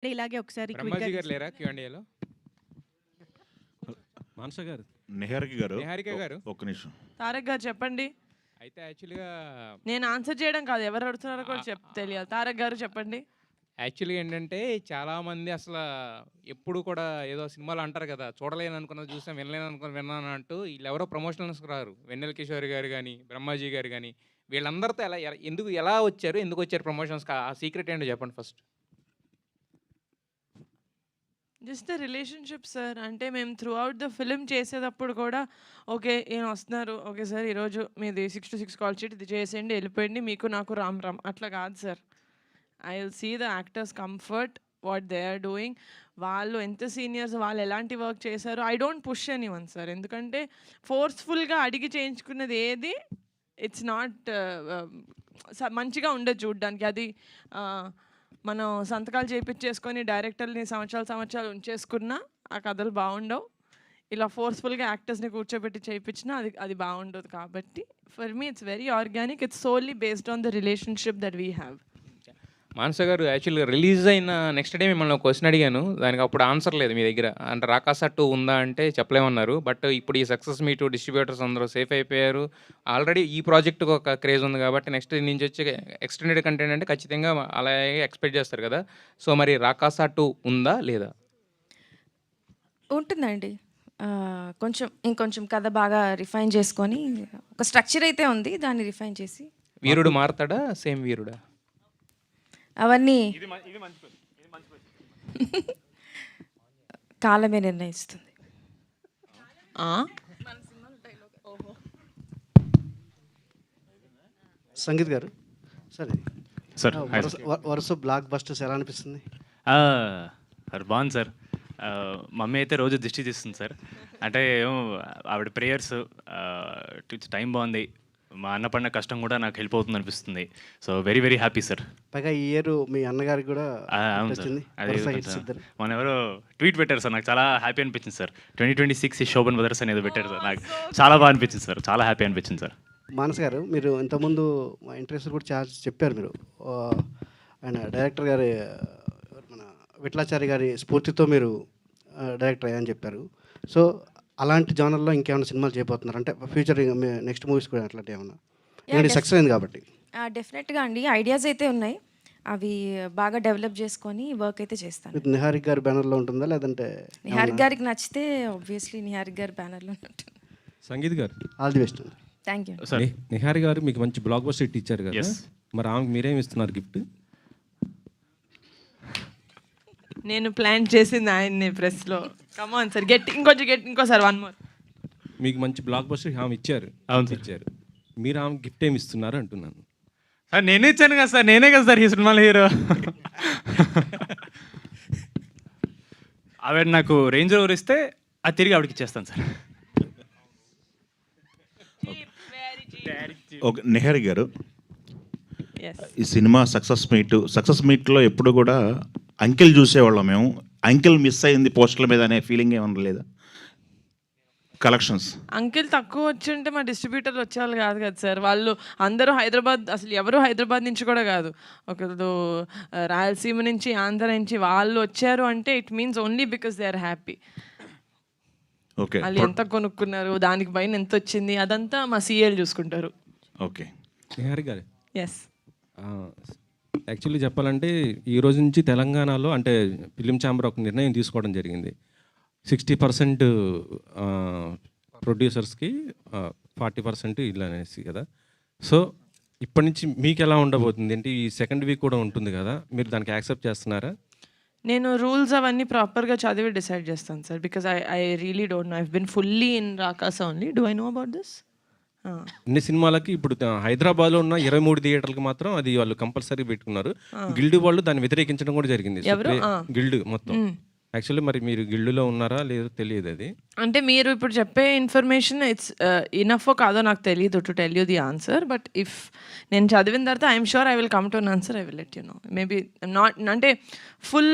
ఇలాగే ఒకసారి క్విక్‌గా బ్రహ్మాజీ గారు లేరా క్యూఎండిఏలో? మానస గారు. నిహారిక గారు. ఒక్క నిమిషం. తారక్ గారు చెప్పండి. అయితే యాక్చువల్‌గా నేను ఆన్సర్ చేయడం కాదు, ఎవరు అడుగుతున్నారో కూడా తెలియాలి. తారక్ గారు చెప్పండి. యాక్చువల్‌గా ఏంటంటే చాలామంది అసలు ఎప్పుడు కూడా ఏదో సినిమాలో అంటారు కదా! చూడలేను అనుకున్నది చూసాం, వినలేను అనుకున్నది విన్నాను అంటూ వీళ్ళెవరో ప్రమోషనల్స్‌కి రారు. వెన్నెల కిషోర్ గారు గాని, బ్రహ్మాజీ గారు గాని వీళ్ళందరితో ఎలా వచ్చారు? ఎందుకు వచ్చారు ప్రమోషన్స్‌కి? ఆ సీక్రెట్ ఏంటో చెప్పండి first. Just the relationship sir. అంటే మేము త్రూ అవుట్ ద ఫిల్మ్ చేసేటప్పుడు కూడా ఓకే ఈయన వస్తున్నారు, ఓకే సార్ ఈరోజు మీది 6 to 6 కాల్ షీట్ ఇది చేసేయండి, వెళ్ళిపోయిండి, మీకు నాకు రామ్ రామ్ అట్లా కాదు sir. I will see the actors comfort, what they are doing, వాళ్ళు ఎంత సీనియర్స్, వాళ్ళు ఎలాంటి వర్క్ చేశారు. I don't push anyone sir. ఎందుకంటే ఫోర్స్ఫుల్గా అడిగి చేయించుకున్నది ఏది ఇట్స్ నాట్ మంచిగా ఉండదు చూడ్డానికి. అది మనం సంతకాలు చేయించేసుకొని డైరెక్టర్ని సంవత్సరాలు ఉంచేసుకున్నా ఆ కథలు బాగుండవు. ఇలా ఫోర్స్ఫుల్గా యాక్టర్స్ని కూర్చోబెట్టి చేయించినా అది బాగుండదు. కాబట్టి for me it's very organic. It's solely based on the relationship that we have. Manasa గారు యాక్చువల్‌గా రిలీజ్ అయిన నెక్స్ట్ డే మిమ్మల్ని ఒక క్వెషన్ అడిగాను. దానికి అప్పుడు ఆన్సర్ లేదు మీ దగ్గర. అంటే 'రాకాస 2' ఉందా అంటే చెప్పలేమన్నారు. బట్ ఇప్పుడు ఈ సక్సెస్ మీట్ డిస్ట్రిబ్యూటర్స్ అందరూ సేఫ్ అయిపోయారు. ఆల్రెడీ ఈ ప్రాజెక్ట్‌కి ఒక క్రేజ్ ఉంది కాబట్టి నెక్స్ట్ నుంచి వచ్చే ఎక్స్టెండెడ్ కంటెంట్ అంటే ఖచ్చితంగా అలాగే ఎక్స్‌పెక్ట్ చేస్తారు కదా! సో మరి 'రాకాస 2' ఉందా లేదా? ఉంటుందండి. ఇంకొంచెం కథ బాగా రిఫైన్ చేసుకొని ఒక స్ట్రక్చర్ అయితే ఉంది. దాన్ని రిఫైన్ చేసి వీరుడు మారతాడా? సేమ్ వీరుడా? అవన్నీ కాలమే నిర్ణయిస్తుంది. సంగీత్ గారు సరే సార్ వరుస బ్లాక్ బస్టర్స్ ఎలా అనిపిస్తుంది? సార్ బాగుంది సార్. మమ్మీ అయితే రోజు దిష్టి తీస్తుంది సార్. అంటే ఆవిడ ప్రేయర్స్, టైం బాగుంది, మా అన్న పడిన కష్టం కూడా నాకు హెల్ప్ అవుతుంది అనిపిస్తుంది. So very very happy sir. పైగా ఈ ఇయర్ మీ అన్నగారికి కూడా అవును సార్. వచ్చింది. అదే వరుస hits ఇద్దరు. మన ఎవరో ట్వీట్ పెట్టారు సార్, నాకు చాలా హ్యాపీ అనిపించింది సార్. 2026 శోభన్ బ్రదర్స్ అనేది పెట్టారు సార్, నాకు చాలా బాగా అనిపించింది సార్, చాలా హ్యాపీ అనిపించింది సార్. మానస్ గారు, మీరు ఇంతకుముందు మా ఇంటర్వ్యూస్ కూడా చాలా చెప్పారు. మీరు ఆయన డైరెక్టర్ గారి మన విఠలాచారి గారి స్ఫూర్తితో మీరు డైరెక్టర్ అయ్యని చెప్పారు. సో అలాంటి జానర్లో ఇంకేమైనా సినిమాలు చేయబోతున్నారు అంటే ఫ్యూచర్ నెక్స్ట్ మూవీస్ కూడా అట్లాంటి ఏమన్నా? ఎందుకంటే సక్సెస్ అయింది కాబట్టి. డెఫినెట్గా అండి, ఐడియాస్ అయితే ఉన్నాయి. అవి బాగా డెవలప్ చేసుకొని వర్క్ అయితే చేస్తాను. విత్ నిహారిక్ గారి బ్యానర్లో ఉంటుందా లేదంటే? నిహారిక్ గారికి నచ్చితే ఆబ్వియస్లీ నిహారిక్ గారి బ్యానర్లో ఉంటుంది. సంగీత్ గారు all the best. Thank you. Sir Nihari గారు మీకు మంచి బ్లాక్ బస్టర్ హిట్ ఇచ్చారు కదా. Yes. మరి ఆమెకు మీరేమి ఇస్తున్నారు గిఫ్ట్? నేను ప్లాన్ చేసింది ఆయన్ని ప్రెస్లో. కమాన్ సార్, ఇంకోసారి వన్ మోర్. మీకు మంచి బ్లాక్ బస్టర్ ఆమె ఇచ్చారు. అవును సార్. ఇచ్చారు. మీరు ఆమె గిఫ్ట్ ఏమి ఇస్తున్నారు అంటున్నాను. సార్ నేనే ఇచ్చాను కదా సార్, నేనే కదా సార్ ఈ సినిమాలో హీరో. ఆవిడ నాకు రేంజ్ రోవర్ ఇస్తే అది తిరిగి ఆవిడకి ఇచ్చేస్తాను సార్. ఓకే, నిహారి గారు, Yes. ఈ సినిమా సక్సెస్ మీట్లో ఎప్పుడు కూడా అంకిల్ చూసేవాళ్ళం మేము. అంకిల్ మిస్ అయింది పోస్టర్ల మీద అనే ఫీలింగ్ ఏమన్నా లేదా? కలెక్షన్స్ అంకిల్ తక్కువ వచ్చి ఉంటే మా డిస్ట్రిబ్యూటర్లు వచ్చేవాళ్ళు కాదు కదా సార్. వాళ్ళు అందరూ హైదరాబాద్, అసలు ఎవరు హైదరాబాద్ నుంచి కూడా కాదు, ఒకరు రాయలసీమ నుంచి, ఆంధ్ర నుంచి వాళ్ళు వచ్చారు అంటే it means only because they are happy. Okay, వాళ్ళు ఎంత కొనుక్కున్నారు, దానికి పైన ఎంత వచ్చింది, అదంతా మా సీఏలు చూసుకుంటారు. ఓకే. నిహారి గారు, ఎస్. యాక్చువల్లీ చెప్పాలంటే ఈ రోజు నుంచి తెలంగాణలో అంటే ఫిలిం ఛాంబర్ ఒక నిర్ణయం తీసుకోవడం జరిగింది. 60% ప్రొడ్యూసర్స్కి 40% ఇల్లు అనేసి కదా. సో ఇప్పటి నుంచి మీకు ఎలా ఉండబోతుంది అంటే ఈ సెకండ్ వీక్ కూడా ఉంటుంది కదా, మీరు దానికి యాక్సెప్ట్ చేస్తున్నారా? నేను రూల్స్ అవన్నీ ప్రాపర్గా చదివి డిసైడ్ చేస్తాను sir. Because I really don't know. I been fully in Rakasa only. Do I know about this? అన్ని సినిమాలకి ఇప్పుడు హైదరాబాద్లో ఉన్న 23 థియేటర్లకు మాత్రం అది వాళ్ళు కంపల్సరీ పెట్టుకున్నారు. గిల్డ్ వాళ్ళు దాన్ని వ్యతిరేకించడం కూడా జరిగింది. గిల్డ్ మొత్తం. యాక్చువల్లీ మరి మీరు గిల్డ్లో ఉన్నారా లేదో తెలియదు. అది అంటే మీరు ఇప్పుడు చెప్పే ఇన్ఫర్మేషన్ ఇట్స్ ఇనఫో కాదో నాకు తెలియదు to tell you the answer. But if నేను చదివిన తర్వాత I'm sure I will come to an answer. I will let you know. Maybe not అంటే ఫుల్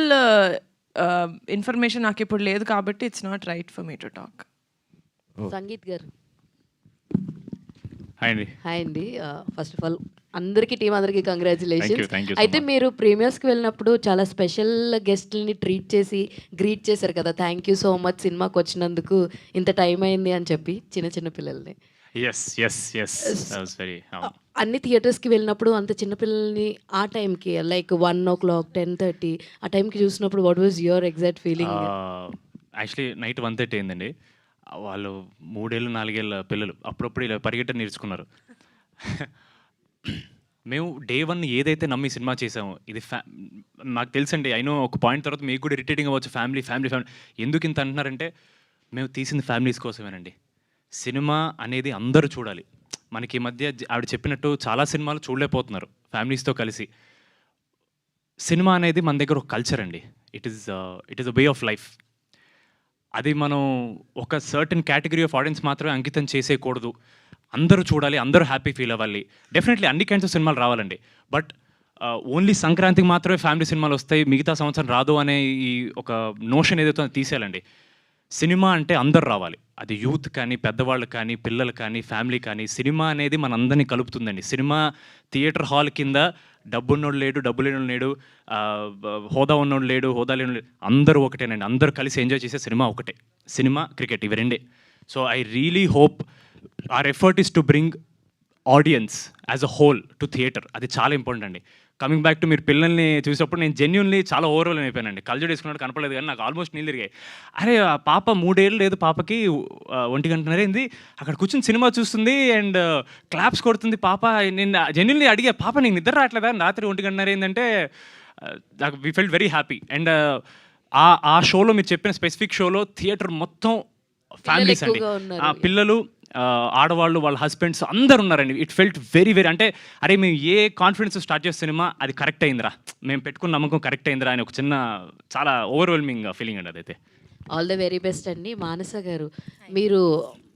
ఇన్ఫర్మేషన్ నాకు ఇప్పుడు లేదు కాబట్టి it's not right for me to talk. Sangeet గారు, hi అండి. హాయ్ అండి. ఫస్ట్ ఆఫ్ ఆల్ అందరికీ టీం అందరికీ కంగ్రాచులేషన్స్. Thank you so అయితే much. మీరు ప్రీమియర్స్కి వెళ్ళినప్పుడు చాలా స్పెషల్ గెస్ట్ని గ్రీట్ చేశారు కదా. థ్యాంక్ యూ సో మచ్ సినిమాకి వచ్చినందుకు, ఇంత టైం అయింది అని చెప్పి చిన్న పిల్లల్ని. ఎస్ దట్ వాస్ వెరీ అన్ని థియేటర్స్కి వెళ్ళినప్పుడు అంత చిన్నపిల్లల్ని ఆ టైంకి లైక్ 1 o'clock 10:30 ఆ టైంకి చూసినప్పుడు what was your exact feeling? Actually night 1:30 అయిందండి. వాళ్ళు 3 ఏళ్ళు 4 ఏళ్ళ పిల్లలు అప్పుడప్పుడు ఇలా పరిగెట్టని నేర్చుకున్నారు. మేము డే 1 ఏదైతే నమ్మి సినిమా చేసామో ఇది నాకు తెలుసండి. అయినో ఒక పాయింట్ తర్వాత మీకు కూడా ఇరిటేటింగ్ అవ్వచ్చు. ఫ్యామిలీ ఎందుకు ఇంత అంటున్నారంటే మేము తీసింది ఫ్యామిలీస్ కోసమేనండి. సినిమా అనేది అందరూ చూడాలి. మనకి ఈ మధ్య ఆవిడ చెప్పినట్టు చాలా సినిమాలు చూడలేకపోతున్నారు ఫ్యామిలీస్తో కలిసి. సినిమా అనేది మన దగ్గర ఒక కల్చర్ అండి. It is a way of life. అది మనం ఒక సర్టన్ కేటగిరీ ఆఫ్ ఆడియన్స్ మాత్రమే అంకితం చేసేయకూడదు. అందరూ చూడాలి, అందరూ హ్యాపీ ఫీల్ అవ్వాలి. డెఫినెట్లీ అన్ని కైండ్స్ ఆఫ్ సినిమాలు రావాలండి. బట్ ఓన్లీ సంక్రాంతికి మాత్రమే ఫ్యామిలీ సినిమాలు వస్తాయి, మిగతా సంవత్సరం రాదు అనే ఈ ఒక నోషన్ ఏదైతే తీసేయాలండి. సినిమా అంటే అందరు రావాలి. అది యూత్ కానీ, పెద్దవాళ్ళు కానీ, పిల్లలు కానీ, ఫ్యామిలీ కానీ. సినిమా అనేది మనందరినీ కలుపుతుందండి. సినిమా థియేటర్ హాల్ కింద డబ్బున్నోడు లేడు, డబ్బు లేనోడు లేడు, హోదా ఉన్నోడు లేడు, హోదా లేనోడు లేడు, అందరూ ఒకటేనండి. అందరూ కలిసి ఎంజాయ్ చేసే సినిమా ఒకటే. సినిమా, క్రికెట్ ఇవి రెండే. So I really hope our effort is to bring audience as a whole to theatre. అది చాలా ఇంపార్టెంట్ అండి. కమింగ్ బ్యాక్ టు మీరు పిల్లల్ని చూసినప్పుడు నేను జెన్యున్లీ చాలా ఓవర్వెల్ అయిపోయానండి. కళ్ళజోడు వేసుకున్నట్టు కనపడలేదు కానీ నాకు ఆల్మోస్ట్ నీళ్ళు తిరిగాయి. అరే ఆ పాప 3 ఏళ్ళు లేదు, పాపకి 1 గంటన్నర అయింది, అక్కడ కూర్చొని సినిమా చూస్తుంది అండ్ క్లాప్స్ కొడుతుంది పాప. నేను జెన్యున్లీ అడిగా, పాప నీకు నిద్ర రావట్లేదా రాత్రి 1 గంటన్నర అయిందంటే? నాకు we felt very happy. And ఆ షోలో మీరు చెప్పిన స్పెసిఫిక్ షోలో థియేటర్ మొత్తం ఫ్యామిలీస్ అండి, పిల్లలు, ఆడవాళ్ళు, వాళ్ళ హస్బెండ్స్ అందరు ఉన్నారండి. ఇట్ ఫెల్ట్ వెరీ అంటే అరే మేము ఏ కాన్ఫిడెన్స్ స్టార్ట్ చేసే సినిమా అది కరెక్ట్ అయిందిరా, మేము పెట్టుకున్న నమ్మకం కరెక్ట్ అయిందిరా అని ఒక చిన్న చాలా ఓవర్వెల్మింగ్ ఫీలింగ్ అండి అదైతే. ఆల్ ద వెరీ బెస్ట్ అండి. మానస గారు, మీరు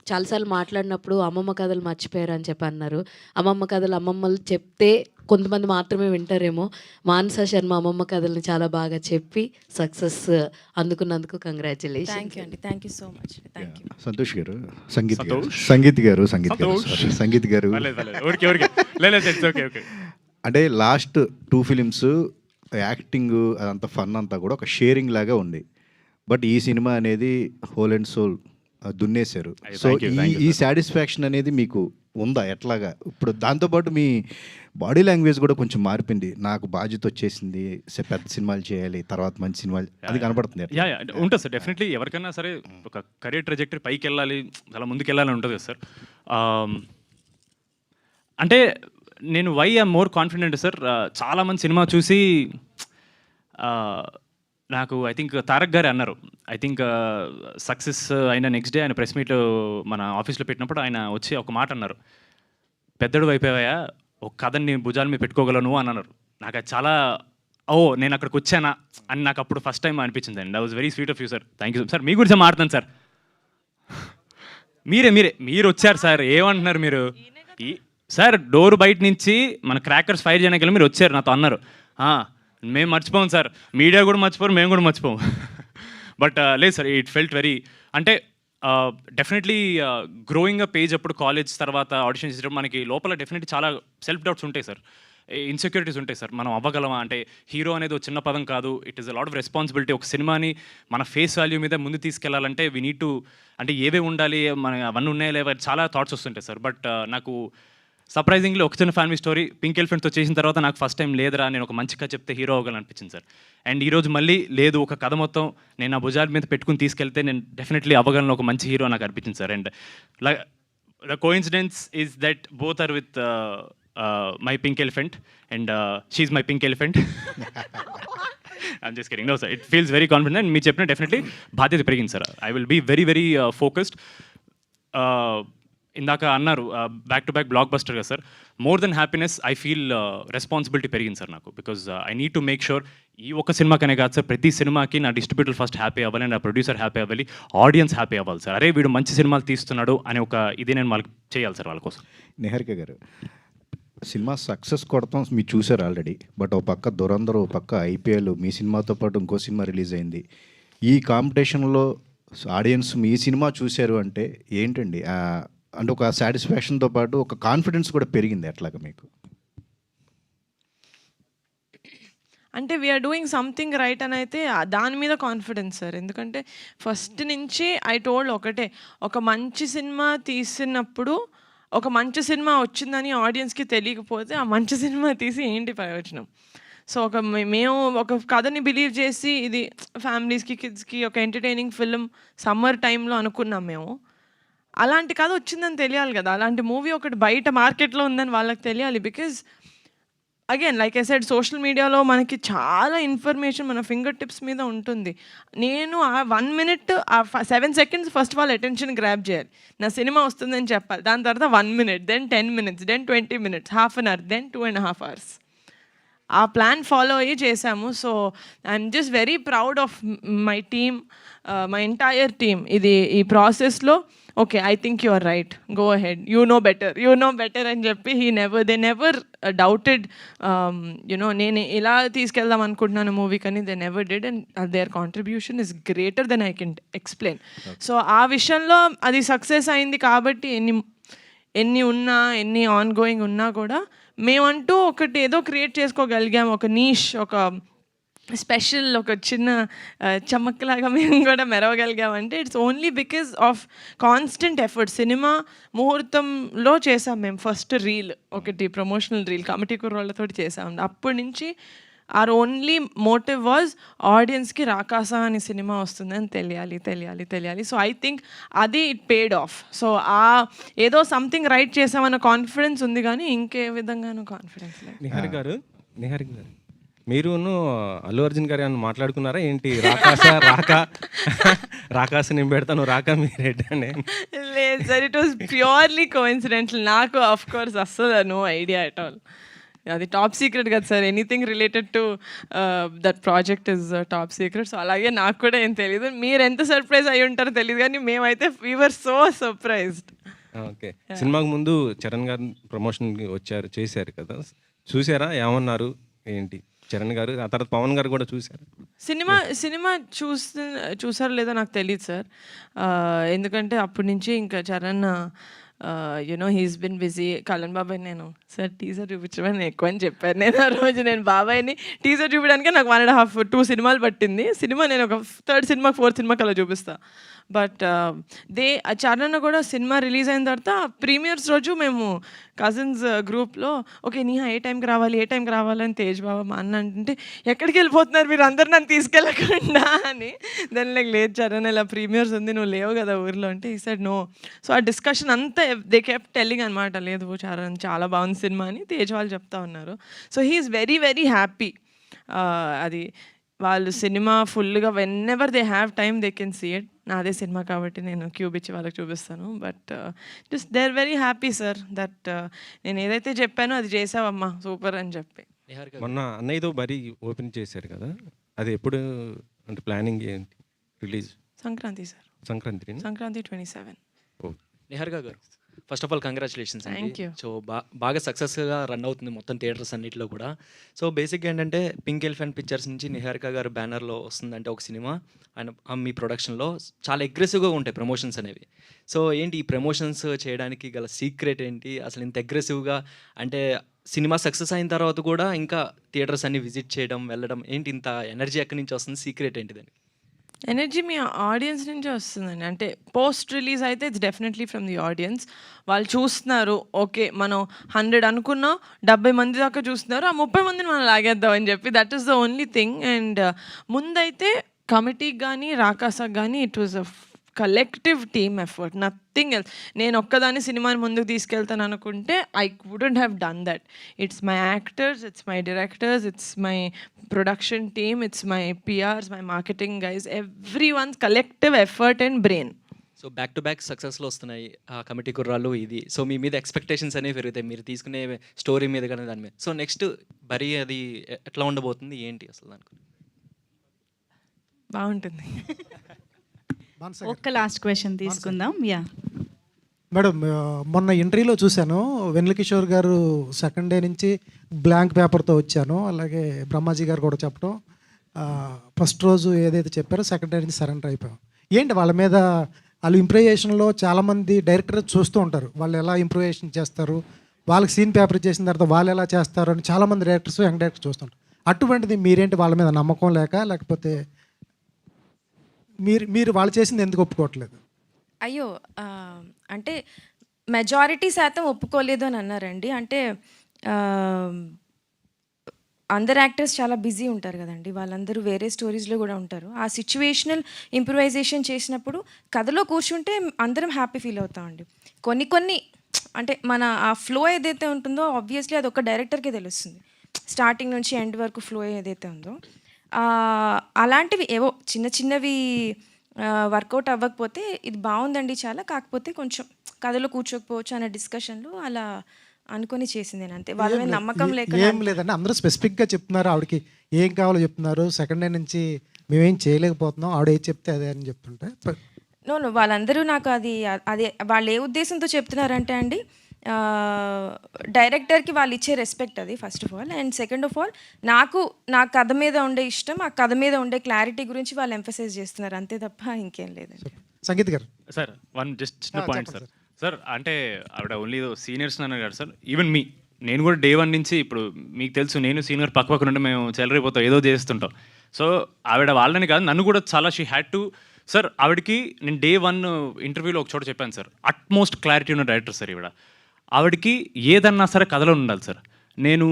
చాలాసార్లు మాట్లాడినప్పుడు అమ్మమ్మ కథలు మర్చిపోయారు అని చెప్పి అన్నారు. అమ్మమ్మ కథలు అమ్మమ్మలు చెప్తే కొంతమంది మాత్రమే వింటారేమో. మానస శర్మ అమ్మమ్మ కథల్ని చాలా బాగా చెప్పి సక్సెస్ అందుకున్నందుకు కంగ్రాచులేషన్. థ్యాంక్ యూ అండి, thank you so much. Thank you. Santosh గారు, సంగీత్ గారు అంటే లాస్ట్ 2 ఫిలిమ్స్ యాక్టింగ్ అదంతా ఫన్ అంతా కూడా ఒక షేరింగ్ లాగా ఉంది. బట్ ఈ సినిమా అనేది హోల్ అండ్ సోల్ దున్నేశారు. సో ఈ సాటిస్ఫాక్షన్ అనేది మీకు ఉందా ఎట్లాగా? ఇప్పుడు దాంతోపాటు మీ బాడీ లాంగ్వేజ్ కూడా కొంచెం మారిపోయింది. నాకు బాధ్యత వచ్చేసింది, పెద్ద సినిమాలు చేయాలి, తర్వాత మంచి సినిమాలు, అది కనపడుతుంది. ఉంటుంది సార్. డెఫినెట్లీ ఎవరికైనా సరే ఒక కెరీర్ ట్రెజెక్టరీ పైకి వెళ్ళాలి, చాలా ముందుకు వెళ్ళాలని ఉంటుంది కదా సార్. అంటే నేను why I'm more confident sir, చాలామంది సినిమా చూసి నాకు ఐ థింక్ తారక్ గారే అన్నారు. ఐ థింక్ సక్సెస్ అయిన నెక్స్ట్ డే ఆయన ప్రెస్ మీట్ మన ఆఫీస్లో పెట్టినప్పుడు ఆయన వచ్చి ఒక మాట అన్నారు, పెద్దడు అయిపోయావా, ఒక కథని భుజాల మీద పెట్టుకోగలను అని అన్నారు. నాకు అది చాలా నేను అక్కడికి వచ్చానా అని నాకు అప్పుడు ఫస్ట్ టైం అనిపించింది అండి. That was very sweet of you sir. Thank you sir. మీ గురించి మాట్లాడుతాను సార్. మీరు వచ్చారు సార్, ఏమంటున్నారు మీరు సార్? డోర్ బయట నుంచి మన క్రాకర్స్ ఫైర్ చేయడానికి మీరు వచ్చారు, నాతో అన్నారు. మేము మర్చిపోం సార్, మీడియా కూడా మర్చిపోరు, మేము కూడా మర్చిపోం. బట్ లేదు సార్, ఇట్ ఫెల్ట్ వెరీ అంటే డెఫినెట్లీ గ్రోయింగ్ అప్ ఏజ్ అప్పుడు కాలేజ్ తర్వాత ఆడిషన్ చేసేటప్పుడు మనకి లోపల డెఫినెట్లీ చాలా సెల్ఫ్ డౌట్స్ ఉంటాయి సార్, ఇన్సెక్యూరిటీస్ ఉంటాయి సార్. మనం అవ్వగలమా అంటే హీరో అనేది ఒక చిన్న పదం కాదు, it is a lot of responsibility. ఒక సినిమాని మన ఫేస్ వాల్యూ మీద ముందు తీసుకెళ్లాలంటే వీ నీడ్ టు అంటే ఏవే ఉండాలి, మన అవన్నీ ఉన్నాయా లేవా, చాలా థాట్స్ వస్తుంటాయి సార్. బట్ నాకు సర్ప్రైజింగ్లీ ఒక చిన్న ఫ్యామిలీ స్టోరీ పింక్ ఎలిఫెంట్తో చేసిన తర్వాత నాకు ఫస్ట్ టైం లేదురా నేను ఒక మంచి కథ చెప్తే హీరో అవ్వగలను అనిపించింది సార్. అండ్ ఈరోజు మళ్ళీ లేదు, ఒక కథ మొత్తం నేను ఆ భుజాల మీద పెట్టుకుని తీసుకెళ్తే నేను డెఫినెట్లీ అవ్వగలను, ఒక మంచి హీరో నాకు అనిపించింది sir. And the coincidence is that both are with my pink elephant and she's my pink elephant. I'm just kidding. No sir, it feels very confident. And మీరు చెప్పిన డెఫినెట్లీ బాధ్యత పెరిగింది sir. I will be very focused. ఇందాక అన్నారు back to back blockbuster కదా sir. More than happiness I feel responsibility పెరిగింది sir నాకు. Because I need to make sure ఈ ఒక్క సినిమాకనే కాదు సార్, ప్రతి సినిమాకి నా డిస్ట్రిబ్యూటర్ ఫస్ట్ హ్యాపీ అవ్వాలి, నా ప్రొడ్యూసర్ హ్యాపీ అవ్వాలి, ఆడియన్స్ హ్యాపీ అవ్వాలి సార్. అరే వీడు మంచి సినిమాలు తీస్తున్నాడు అని ఒక ఇది నేను వాళ్ళకి చేయాలి సార్ వాళ్ళ కోసం. నిహారిక గారు, సినిమా సక్సెస్ కొడతాం మీరు చూసారు ఆల్రెడీ. బట్ ఒక పక్క దురందర్, ఒక పక్క ఐపీఎల్, మీ సినిమాతో పాటు ఇంకో సినిమా రిలీజ్ అయింది. ఈ కాంపిటీషన్లో ఆడియన్స్ మీ సినిమా చూశారు అంటే ఏంటండి అంటే ఒక సాటిస్ఫాక్షన్తో పాటు ఒక కాన్ఫిడెన్స్ కూడా పెరిగింది అట్లాగా మీకు? అంటే వీఆర్ డూయింగ్ సంథింగ్ రైట్ అని అయితే దాని మీద కాన్ఫిడెన్స్ సార్. ఎందుకంటే ఫస్ట్ నుంచి ఐ టోల్డ్ ఒకటే, ఒక మంచి సినిమా తీసినప్పుడు ఒక మంచి సినిమా వచ్చిందని ఆడియన్స్కి తెలియకపోతే ఆ మంచి సినిమా తీసి ఏంటి ప్రయోజనం? సో మేము ఒక కథని బిలీవ్ చేసి ఇది ఫ్యామిలీస్కి కిడ్స్కి ఒక ఎంటర్టైనింగ్ ఫిల్మ్ సమ్మర్ టైంలో అనుకున్నాం మేము. అలాంటి కథ వచ్చిందని తెలియాలి కదా, అలాంటి మూవీ ఒకటి బయట మార్కెట్లో ఉందని వాళ్ళకి తెలియాలి. Because again like I said, social మీడియాలో మనకి చాలా ఇన్ఫర్మేషన్ మన ఫింగర్ టిప్స్ మీద ఉంటుంది. నేను ఆ 1 minute, ఆ 7 seconds ఫస్ట్ వాళ్ళ అటెన్షన్ గ్రాప్ చేయాలి. నా సినిమా వస్తుందని చెప్పాలి. దాని తర్వాత 1 minute, then 10 minutes, then 20 minutes, ½ an hour, then 2.5 hours. ఆ ప్లాన్ ఫాలో అయ్యి చేశాము. So I'm just very proud of my team, my entire team. ఈ ప్రాసెస్లో okay, I think you are right, go ahead, you know better అని చెప్పి they never doubted నేను ఇలా తీసుకెళ్దాం అనుకుంటున్నాను మూవీ కానీ they never did, and there contribution is greater than I can explain. So ఆ విషయంలో అది సక్సెస్ అయింది కాబట్టి ఎన్ని ఉన్నా, ఎన్ని ఆన్ గోయింగ్ ఉన్నా కూడా మేమంటూ ఒకటి ఏదో క్రియేట్ చేసుకోగలిగాం, ఒక నీష్, ఒక స్పెషల్, ఒక చిన్న చమక్లాగా మేము కూడా మెరవగలిగామంటే it's only because of constant effort. Cinema ముహూర్తంలో చేసాం మేము ఫస్ట్ రీల్, ఒకటి ప్రమోషనల్ రీల్ కమిటీ కుర్రోళ్ళతో చేసాం. అప్పటి నుంచి ఆర్ ఓన్లీ మోటివ్ వాజ్ ఆడియన్స్కి రాకాస అనే సినిమా వస్తుందని తెలియాలి. సో ఐ థింక్ అది ఇట్ పేడ్ ఆఫ్. సో ఏదో సంథింగ్ రైట్ చేసామన్న కాన్ఫిడెన్స్ ఉంది కానీ ఇంకే విధంగానూ కాన్ఫిడెన్స్ లేదు. నిహారిక గారు మీరును అల్లు అర్జున్ గారు ఏమన్నా మాట్లాడుకున్నారా ఏంటి? రాకాస నేను పెడతాను, రాక మీరేంటి అని? లేదు sir, it was purely coincidental. నాకు ఆఫ్ కోర్స్ అస్సలు నో ఐడియా ఎట్ ఆల్. అది టాప్ సీక్రెట్ కదా sir, anything related to that project is top secret. So అలాగే నాకు కూడా ఏం తెలియదు. మీరు ఎంత సర్ప్రైజ్ అయ్యి ఉంటారో తెలియదు కానీ మేమైతే we were so surprised. Okay, సినిమాకు ముందు చరణ్ గారు ప్రమోషన్ చేశారు కదా, చూసారా? ఏమన్నారు ఏంటి చరణ్ గారు? ఆ తర్వాత పవన్ గారు కూడా చూశారు. సినిమా చూసారో లేదో నాకు తెలియదు సార్, ఎందుకంటే అప్పటి నుంచి ఇంకా Charan he's been busy. Kalyan బాబాయ్ నేను సార్ టీజర్ చూపించమని ఎక్కువ అని చెప్పాను. నేను ఆ రోజు బాబాయ్ని టీజర్ చూపించడానికి నాకు 1.5 2 సినిమాలు పట్టింది. నేను ఒక 3rd సినిమా 4th సినిమాకి అలా చూపిస్తాను. బట్ చరణ్ కూడా సినిమా రిలీజ్ అయిన తర్వాత ప్రీమియర్స్ రోజు మేము కజిన్స్ గ్రూప్లో ఓకే నీహా ఏ టైంకి రావాలి అని తేజ్ బాబా మా అన్న అంటే ఎక్కడికి వెళ్ళిపోతున్నారు మీరు అందరు నన్ను తీసుకెళ్ళకుండా అని. దాని లేదు చరణ్ ఇలా ప్రీమియర్స్ ఉంది నువ్వు లేవు కదా ఊర్లో అంటే ఈ సైడ్ నో. సో ఆ డిస్కషన్ అంతా దే కెప్ట్ టెల్లింగ్ అనమాట, లేదు చరణ్ చాలా బాగుంది సినిమా అని తేజ్ వాళ్ళు చెప్తా ఉన్నారు. So he's very very happy. అది వాళ్ళు సినిమా ఫుల్గా whenever they have time they can see it. నాదే సినిమా కాబట్టి నేను క్యూబ్ ఇచ్చి వాళ్ళకి చూపిస్తాను. But just they are very happy sir that నేను ఏదైతే చెప్పానో అది చేసావమ్మా సూపర్ అని చెప్పి. మొన్న అన్నయ్యతో బరీ ఓపెన్ చేశారు కదా, అది ఎప్పుడు అంటే ప్లానింగ్ ఏంటి? Release Sankranti sir, Sankranti 27. నిహారిక గారు first of all congratulations Thank అండి. you. సో బాగా సక్సెస్గా రన్ అవుతుంది మొత్తం థియేటర్స్ అన్నింటిలో కూడా. సో బేసిక్గా ఏంటంటే పింక్ ఎలిఫెంట్ పిక్చర్స్ నుంచి నిహారిక గారు బ్యానర్లో వస్తుందంటే ఒక సినిమా అండ్ మీ ప్రొడక్షన్లో చాలా అగ్రెసివ్గా ఉంటాయి ప్రమోషన్స్ అనేవి. సో ఏంటి ఈ ప్రమోషన్స్ చేయడానికి గల సీక్రెట్ ఏంటి? అసలు ఇంత అగ్రెసివ్గా అంటే సినిమా సక్సెస్ అయిన తర్వాత కూడా ఇంకా థియేటర్స్ అన్ని విజిట్ చేయడం వెళ్ళడం ఏంటి ఇంత ఎనర్జీ ఎక్కడి నుంచి వస్తుంది? సీక్రెట్ ఏంటిదని? ఎనర్జీ మీ ఆడియన్స్ నుంచే వస్తుందండి. అంటే పోస్ట్ రిలీజ్ అయితే it's definitely from the audience. వాళ్ళు చూస్తున్నారు ఓకే మనం 100 అనుకున్నాం 70 మంది దాకా చూస్తున్నారు, ఆ 30 మందిని మనం లాగేద్దాం అని చెప్పి that is the only thing. And ముందైతే కమిటీకి కానీ రాకాసాకి కానీ it was a collective team effort, nothing else. నేను ఒక్కదాన్ని సినిమాని ముందుకు తీసుకెళ్తాను అనుకుంటే I wouldn't have done that. It's my actors, it's my directors, it's my production team, it's my PRs, my marketing guys, every ones collective effort and brain. So back to back సక్సెస్లో వస్తున్నాయి ఆ committee కుర్రాళ్ళు ఇది. So మీ మీద expectations అనేవి పెరుగుతాయి మీరు తీసుకునే స్టోరీ మీద కానీ దాని మీద. సో నెక్స్ట్ బరీ అది ఎట్లా ఉండబోతుంది ఏంటి అసలు దానికి? బాగుంటుంది. ఒక్క లాస్ట్ క్వశ్చన్ తీసుకుందాం. మేడం, మొన్న ఇంటర్వ్యూలో చూశాను వెన్నెల కిషోర్ గారు సెకండ్ డే నుంచి బ్లాంక్ పేపర్తో వచ్చాను, అలాగే బ్రహ్మాజీ గారు కూడా చెప్పడం ఫస్ట్ రోజు ఏదైతే చెప్పారో సెకండ్ డే నుంచి సరెండర్ అయిపోయాం. ఏంటి వాళ్ళ మీద వాళ్ళు ఇంప్రూవైజేషన్లో చాలామంది డైరెక్టర్ చూస్తూ ఉంటారు, వాళ్ళు ఎలా ఇంప్రూవైజేషన్ చేస్తారు, వాళ్ళకి సీన్ పేపర్ చేసిన తర్వాత వాళ్ళు ఎలా చేస్తారు అని చాలామంది డైరెక్టర్స్, యంగ్ డైరెక్టర్స్ చూస్తుంటారు. అటువంటిది మీరేంటి వాళ్ళ మీద నమ్మకం లేకపోతే మీరు వాళ్ళు చేసింది ఎందుకు ఒప్పుకోవట్లేదు? అయ్యో! అంటే మెజారిటీ శాతం ఒప్పుకోలేదు అని అన్నారండి. అంటే అందరు యాక్టర్స్ చాలా బిజీ ఉంటారు కదండి, వాళ్ళందరూ వేరే స్టోరీస్లో కూడా ఉంటారు. ఆ సిచ్యువేషనల్ ఇంప్రూవైజేషన్ చేసినప్పుడు కథలో కూర్చుంటే అందరం హ్యాపీ ఫీల్ అవుతామండి. కొన్ని అంటే మన ఆ ఫ్లో ఏదైతే ఉంటుందో ఆబ్వియస్లీ అది ఒక డైరెక్టర్కే తెలుస్తుంది, స్టార్టింగ్ నుంచి ఎండ్ వరకు ఫ్లో ఏదైతే ఉందో. అలాంటివి ఏవో చిన్నవి వర్కౌట్ అవ్వకపోతే ఇది బాగుందండి చాలా, కాకపోతే కొంచెం కథలో కూర్చోకపోవచ్చు అనే డిస్కషన్లో అలా అనుకొని చేసింది అంతే. వాళ్ళ మీద నమ్మకం ఏం లేదండి, అందరూ స్పెసిఫిక్గా చెప్తున్నారు, ఆవిడకి ఏం కావాలో చెప్తున్నారు. సెకండ్ డే నుంచి మేమేం చేయలేకపోతున్నాం, ఆవిడ ఏది చెప్తే అదే అని చెప్తుంటే నో వాళ్ళందరూ నాకు అది వాళ్ళు ఏ ఉద్దేశంతో చెప్తున్నారంటే అండి, డైరెక్టర్కి వాళ్ళు ఇచ్చే రెస్పెక్ట్ అది first of all. And second of all నా కథ మీద ఉండే ఇష్టం, ఆ కథ మీద ఉండే క్లారిటీ గురించి వాళ్ళు ఎంఫసైజ్ చేస్తున్నారు అంతే తప్ప ఇంకేం లేదండి. సంగీత్ గారు సార్ జస్ట్ చిన్న పాయింట్ సార్ అంటే ఆవిడ ఓన్లీ సీనియర్స్ అన్నారు కదా సార్, ఈవెన్ నేను కూడా డే 1 నుంచి, ఇప్పుడు మీకు తెలుసు నేను సీనియర్ పక్క నుండి మేము చెలరైపోతాం, ఏదో చేస్తుంటాం. సో ఆవిడ వాళ్ళని కాదు, నన్ను కూడా చాలా షీ హ్యాడ్ టు సార్. ఆవిడకి నేను డే 1 ఇంటర్వ్యూలో ఒక చోట చెప్పాను సార్, అట్మోస్ట్ క్లారిటీ ఉన్న డైరెక్టర్ సార్ ఆవిడకి ఏదన్నా సరే కథలో ఉండాలి సార్. నేను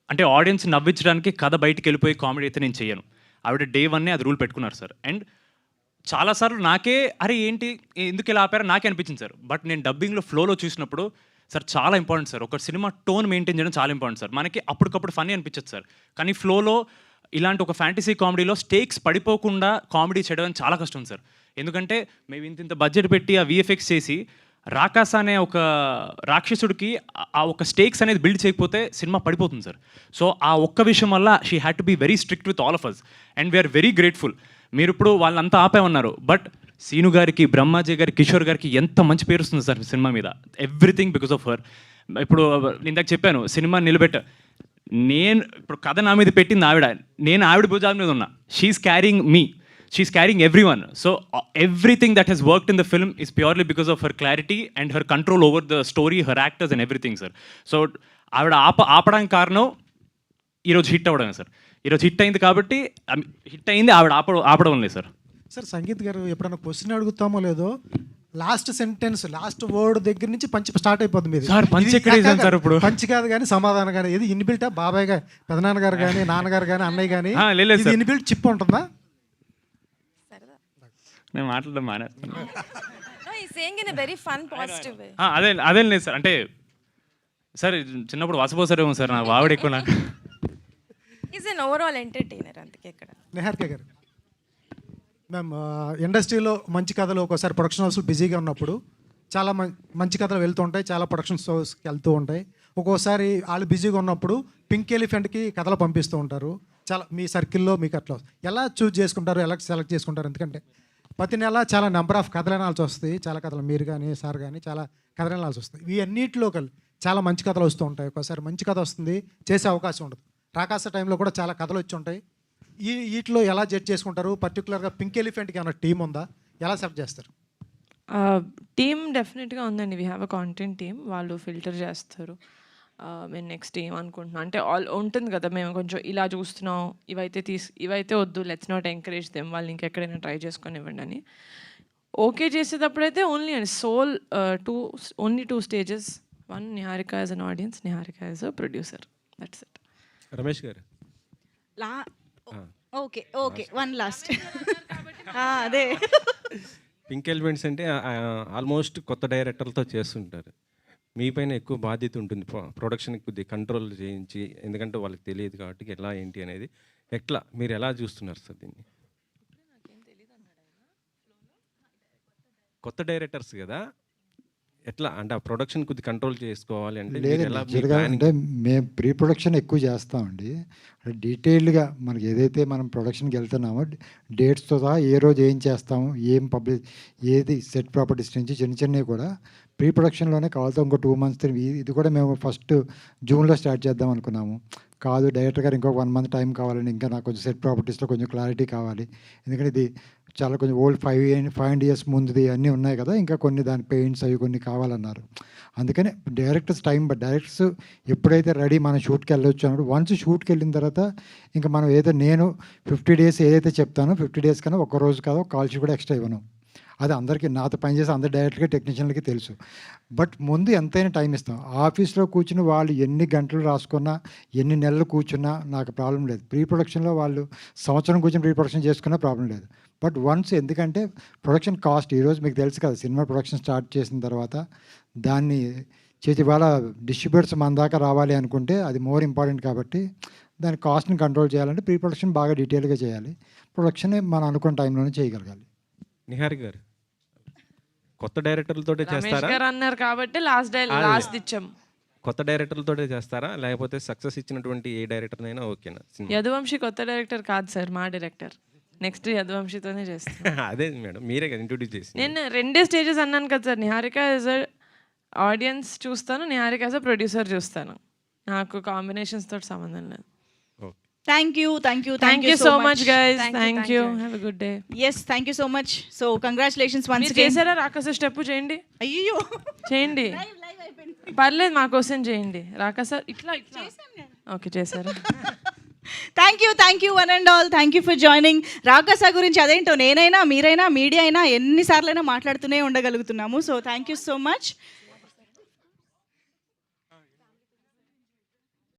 అంటే ఆడియన్స్ నవ్వించడానికి కథ బయటికి వెళ్ళిపోయి కామెడీ అయితే నేను చేయను. ఆవిడ డే 1 అది రూల్ పెట్టుకున్నారు సార్. అండ్ చాలాసార్లు నాకే అరే ఏంటి ఎందుకు ఇలా ఆపారో నాకే అనిపించింది సార్. బట్ నేను డబ్బింగ్లో ఫ్లోలో చూసినప్పుడు సార్ చాలా ఇంపార్టెంట్ సార్, ఒక సినిమా టోన్ మెయింటైన్ చేయడం చాలా ఇంపార్టెంట్ సార్. మనకి అప్పటికప్పుడు ఫన్నీ అనిపించదు సార్, కానీ ఫ్లోలో ఇలాంటి ఒక ఫ్యాంటసీ కామెడీలో స్టేక్స్ పడిపోకుండా కామెడీ చేయడం చాలా కష్టం సార్. ఎందుకంటే మేము ఇంత బడ్జెట్ పెట్టి ఆ విఎఫ్ఎక్స్ చేసి రాకాస అనే ఒక రాక్షసుడికి ఆ ఒక స్టేక్స్ అనేది బిల్డ్ చేయకపోతే సినిమా పడిపోతుంది సార్. సో ఆ ఒక్క విషయం వల్ల she had to be very strict with all of us and we're very grateful. మీరు ఇప్పుడు వాళ్ళంతా ఆపేమన్నారు, బట్ సీను గారికి, బ్రహ్మాజీ గారికి, కిషోర్ గారికి ఎంత మంచి పేరు వస్తుంది సార్ సినిమా మీద, ఎవ్రీథింగ్ బికాస్ ఆఫ్ హర్. ఇప్పుడు ఇందాక చెప్పాను సినిమా నేను ఇప్పుడు కథ నా మీద పెట్టింది ఆవిడ, నేను ఆవిడ భుజాల మీద ఉన్నా. She is carrying me, she's carrying everyone. So everything that has worked in the film is purely because of her clarity and her control over the story, her actors and everything, sir. So ఆవిడ ఆపడానికి కారణం ఈరోజు hit అవ్వడమే sir. ఈరోజు hit అయింది కాబట్టి hit అయింది, ఆవిడ ఆపడం లేదు సార్. సార్ సంగీత్ గారు ఎప్పుడైనా క్వశ్చన్ అడుగుతామో లేదో, లాస్ట్ సెంటెన్స్ లాస్ట్ వర్డ్ దగ్గర నుంచి పంచి స్టార్ట్ అయిపోతుంది మీది. సార్ పంచి ఎక్కడ వేసాను సార్ ఇప్పుడు? పంచి కాదు కానీ సమాధానం కానీ, ఇది ఇన్బిల్టా? బాబాయ్ గారు, పెదనాన్నగారు కానీ, నాన్నగారు కానీ, అన్నయ్య కానీ ఇన్బిల్ట్ చిప్ ఉంటుందా? నేను మాట్లాడడం అదే లేదు సార్. అంటే సార్ చిన్నప్పుడు వాసిపోసారేమో సార్, నాకు ఆవిడ ఎక్కువ. నాకు ఈజ్ అన్ ఓవరాల్ ఎంటర్టైనర్ అందుకే. ఇక్కడ నిహారిక గారు, మ్యామ్ ఇండస్ట్రీలో మంచి కథలు ఒక్కోసారి ప్రొడక్షన్ హౌస్లు బిజీగా ఉన్నప్పుడు చాలా మంచి కథలు వెళ్తూ ఉంటాయి, చాలా ప్రొడక్షన్ హౌస్కి వెళ్తూ ఉంటాయి. ఒక్కోసారి వాళ్ళు బిజీగా ఉన్నప్పుడు పింక్ ఎలిఫెంట్కి కథలు పంపిస్తూ ఉంటారు. చాలా మీ సర్కిల్లో మీకు అట్లా ఎలా చూజ్ చేసుకుంటారు, ఎలా సెలెక్ట్ చేసుకుంటారు? ఎందుకంటే ప్రతి నెల చాలా నెంబర్ ఆఫ్ కథలు వినాల్సి వస్తాయి, చాలా కథలు మీరు కానీ సార్ కానీ చాలా కథలు వినాల్సి వస్తాయి. ఇవి అన్నింటిలో చాలా మంచి కథలు వస్తూ ఉంటాయి. ఒకసారి మంచి కథ వస్తుంది, చేసే అవకాశం ఉండదు. రాకాస టైంలో కూడా చాలా కథలు వచ్చి ఉంటాయి. వీటిలో ఎలా జడ్జ్ చేసుకుంటారు? పర్టికులర్గా పింక్ ఎలిఫెంట్కి ఏమైనా టీం ఉందా, ఎలా సెలెక్ట్ చేస్తారు? టీమ్ డెఫినెట్గా ఉందండి. We have a content team, వాళ్ళు ఫిల్టర్ చేస్తారు. మేము నెక్స్ట్ ఏం అనుకుంటున్నాం అంటే ఉంటుంది కదా, మేము కొంచెం ఇలా చూస్తున్నాం, ఇవైతే వద్దు, లెట్స్ నాట్ ఎంకరేజ్ దెమ్, వాళ్ళు ఇంకెక్కడైనా ట్రై చేసుకొని ఇవ్వండి అని. ఓకే చేసేటప్పుడైతే only and sole only 2 stages. 1 Niharika as an audience, Niharika as a producer, that's it. Ramesh గారు ఓకే 1 లాస్ట్ అదే పింక్ ఎలిమెంట్స్ అంటే ఆల్మోస్ట్ కొత్త డైరెక్టర్లతో చేస్తుంటారు. మీ పైన ఎక్కువ బాధ్యత ఉంటుంది, ప్రొడక్షన్కి కొద్దిగా కంట్రోల్ చేయించి, ఎందుకంటే వాళ్ళకి తెలియదు కాబట్టి ఎలా ఏంటి అనేది. మీరు ఎలా చూస్తున్నారు సార్ దీన్ని? కొత్త డైరెక్టర్స్ కదా, ఎట్లా అంటే ఆ ప్రొడక్షన్ కొద్ది కంట్రోల్ చేసుకోవాలి అంటే అంటే మేము ప్రీ ప్రొడక్షన్ ఎక్కువ చేస్తామండి. డీటెయిల్డ్గా మనకి ఏదైతే మనం ప్రొడక్షన్కి వెళ్తున్నామో డేట్స్తో సహా ఏ రోజు ఏం చేస్తాము, ఏది సెట్ ప్రాపర్టీస్ నుంచి చిన్నవి కూడా ప్రీ ప్రొడక్షన్లోనే కావాలితో ఇంకో 2 months. ఇది కూడా మేము ఫస్ట్ జూన్లో స్టార్ట్ చేద్దాం అనుకున్నాము. కాదు డైరెక్టర్ గారు ఇంకొక 1 month టైం కావాలండి, ఇంకా నాకు కొంచెం సెట్ ప్రాపర్టీస్లో కొంచెం క్లారిటీ కావాలి, ఎందుకంటే ఇది చాలా కొంచెం ఓల్డ్ 5 ఇయర్స్ ముందుది అన్నీ ఉన్నాయి కదా, ఇంకా కొన్ని దాని పెయింట్స్ అవి కొన్ని కావాలన్నారు. అందుకని డైరెక్టర్స్ టైం, బట్ డైరెక్టర్స్ ఎప్పుడైతే రెడీ మనం షూట్కి వెళ్ళొచ్చు అన్నప్పుడు, వన్స్ షూట్కి వెళ్ళిన తర్వాత ఇంకా మనం నేను 50 డేస్ ఏదైతే చెప్తానో 50 డేస్ కన్నా ఒక రోజు కాదు, ఒక కాల్ షీట్ కూడా ఎక్స్ట్రా ఇవ్వను. అది అందరికీ, నాతో పనిచేసే అందరి డైరెక్టర్కి టెక్నీషియన్లకి తెలుసు. బట్ ముందు ఎంతైనా టైం ఇస్తాం. ఆఫీస్లో కూర్చుని వాళ్ళు ఎన్ని గంటలు రాసుకున్నా, ఎన్ని నెలలు కూర్చున్నా నాకు ప్రాబ్లం లేదు. ప్రీ ప్రొడక్షన్లో వాళ్ళు సంవత్సరం కూర్చొని ప్రీ ప్రొడక్షన్ చేసుకున్నా ప్రాబ్లం లేదు. బట్ వన్స్, ఎందుకంటే ప్రొడక్షన్ కాస్ట్ ఈరోజు మీకు తెలుసు కదా, సినిమా ప్రొడక్షన్ స్టార్ట్ చేసిన తర్వాత దాన్ని చేసి ఇవాళ డిస్ట్రిబ్యూటర్స్ మన దాకా రావాలి అనుకుంటే అది మోర్ ఇంపార్టెంట్. కాబట్టి దాని కాస్ట్ని కంట్రోల్ చేయాలంటే ప్రీ ప్రొడక్షన్ బాగా డీటెయిల్గా చేయాలి. ప్రొడక్షన్ మనం అనుకున్న టైంలోనే చేయగలగాలి. నిహారిక గారు కొత్త డైరెక్టర్లతోటే రమేష్ చేస్తారా? గారు అన్నారు కాబట్టి లాస్ట్ ఇచ్చాం. కొత్త డైరెక్టర్లతోటే చేస్తారా, లేకపోతే సక్సెస్ ఇచ్చినటువంటి ఏ డైరెక్టర్నైనా ఓకేనా? సినిమా యదువంశీ కొత్త డైరెక్టర్ కాదు సార్, మా డైరెక్టర్. నెక్స్ట్ యదువంశీతోనే చేస్తాను. అదే మేడం, మీరే కదా ఇంట్రొడ్యూస్ చేసి. నేను 2 స్టేజెస్ అన్నాను కదా సార్. నిహారిక యాజ్ అ ఆడియన్స్ చూస్తాను, నిహారిక యాజ్ అ ప్రొడ్యూసర్ చూస్తాను. నాకు కాంబినేషన్స్ తోటి సంబంధం లేదు. Thank you so much guys. Thank you. Have a good day. Yes, thank you so much. So congratulations once మీరు అగైన్. చేశారా రాకాస స్టెప్? చేయండి. అయ్యో, చేయండి, పర్లేదు, మా కోసం చేయండి. రాకాస ఇట్లా ఓకే చేశారా? Thank you one and all. Thank you for joining. Rakasa గురించి అదేంటో నేనైనా, మీరైనా, మీడియా అయినా ఎన్నిసార్లైనా మాట్లాడుతూనే ఉండగలుగుతున్నాము. So thank you so much.